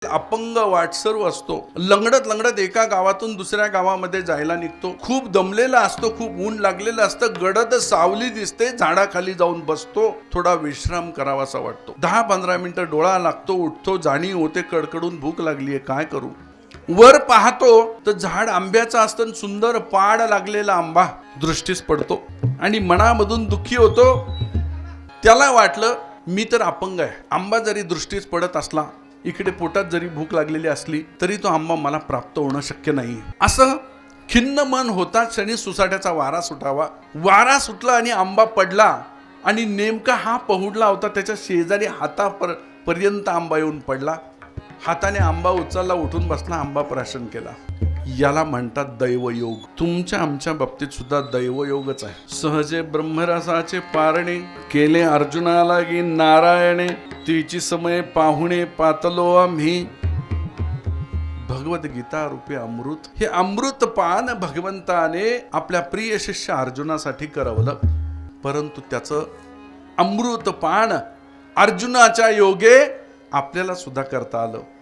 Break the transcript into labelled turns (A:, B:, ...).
A: अपंग वाटसरू असतो, लंगडत लंगडत एका गावातून दुसऱ्या गावामध्ये जायला निघतो, खूप दमलेला असतो, खूप ऊन लागलेलं असतं, गडद सावली दिसते, झाडाखाली जाऊन बसतो, थोडा विश्राम करावासा वाटतो. 10-15 मिनिटं डोळा लागतो, उठतो, जाणीव होते कडकडून भूक लागलीये, काय करू. वर पाहतो तर झाड आंब्याचं असतं, सुंदर पाड लागलेला आंबा दृष्टीस पडतो आणि मनामधून दुःखी होतो. त्याला वाटलं मी तर अपंग आहे, आंबा जरी दृष्टीस पडत असला, इकडे पोटात जरी भूक लागलेली असली तरी तो आंबा मला प्राप्त होणं शक्य नाही. असं खिन्न मन होता क्षणी सुसाट्याचा वारा सुटावा. वारा सुटला आणि आंबा पडला आणि नेमका हा पहुडला होता, त्याच्या शेजारी हातापर्यंत आंबा येऊन पडला. हाताने आंबा उचलला, उठून बसला, आंबा प्राशन केला. याला म्हणतात दैवयोग. तुमच्या आमच्या बाबतीत सुद्धा दैवयोगच आहे. सहजे ब्रह्मरसाचे पारणे केले अर्जुनाला गी नारायणे, तिची समय पाहुणे पातलो आम्ही. भगवद्गीता रूपी अमृत, हे अमृत पान भगवंताने आपल्या प्रिय शिष्य अर्जुनासाठी करवलं, परंतु त्याचं अमृत पान अर्जुनाच्या योगे आपल्याला सुद्धा करता आलं.